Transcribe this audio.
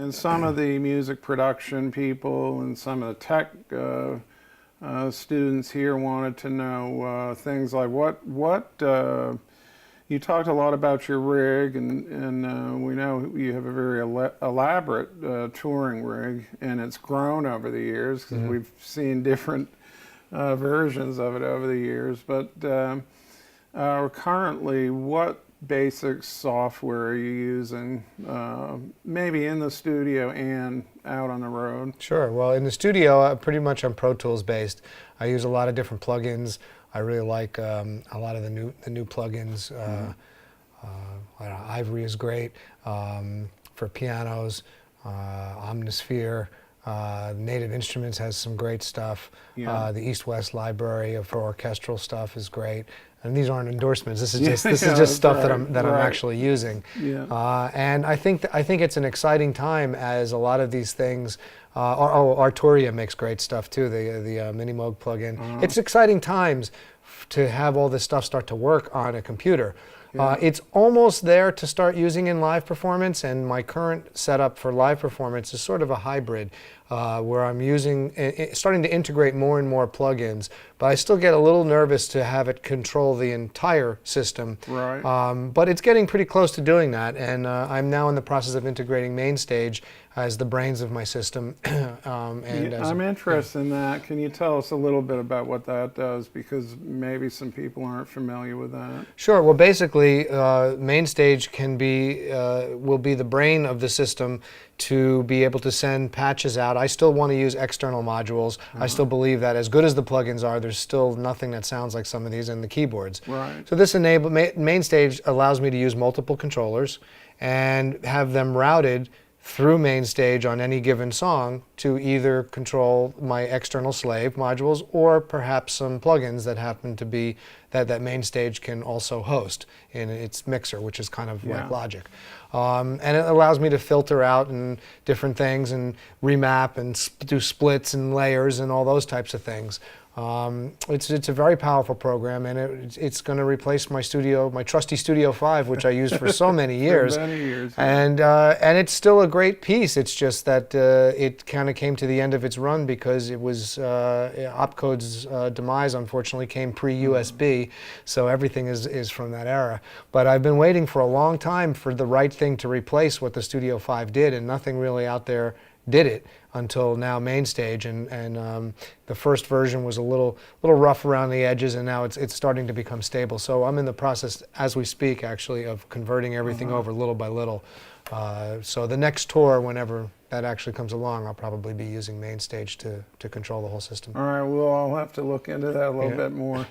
and some of the music production people and some of the tech students here wanted to know things like what you talked a lot about your rig, and we know you have a very elaborate touring rig, and it's grown over the years because we've seen different versions of it over the years. But currently, what basic software are you using, maybe in the studio and out on the road? Sure. Well, in the studio, pretty much I'm Pro Tools based. I use a lot of different plugins. I really like a lot of the new plugins. Ivory is great for pianos. Omnisphere. Native Instruments has some great stuff. Yeah. The East-West library for orchestral stuff is great. And these aren't endorsements. This is just stuff that I'm actually using. Yeah. And I think it's an exciting time as a lot of these things. Arturia makes great stuff too. The Mini Moog plugin. It's exciting times to have all this stuff start to work on a computer. It's almost there to start using in live performance, and my current setup for live performance is sort of a hybrid, where I'm starting to integrate more and more plugins, but I still get a little nervous to have it control the entire system. Right. But it's getting pretty close to doing that, and I'm now in the process of integrating MainStage as the brains of my system. I'm interested in that. Can you tell us a little bit about what that does? Because maybe some people aren't familiar with that. Sure. Well, basically, MainStage will be the brain of the system to be able to send patches out. I still want to use external modules. I still believe that as good as the plugins are, there's still nothing that sounds like some of these in the keyboards. Right. So this MainStage allows me to use multiple controllers and have them routed through MainStage on any given song to either control my external slave modules or perhaps some plugins that happen to be that MainStage can also host in its mixer, which is kind of like Logic. And it allows me to filter out and different things and remap and do splits and layers and all those types of things. It's a very powerful program, and it's going to replace my trusty Studio 5, which I used for so many years. For many years. And it's still a great piece. It's just that it kind of came to the end of its run because it was Opcode's demise. Unfortunately, came pre-USB, so everything is from that era. But I've been waiting for a long time for the right thing to replace what the Studio 5 did, and nothing really out there did it until now MainStage, and the first version was a little rough around the edges, and now it's starting to become stable. So I'm in the process, as we speak, actually, of converting everything over little by little. So the next tour, whenever that actually comes along, I'll probably be using MainStage to control the whole system. All right, well, I'll have to look into that a little bit more.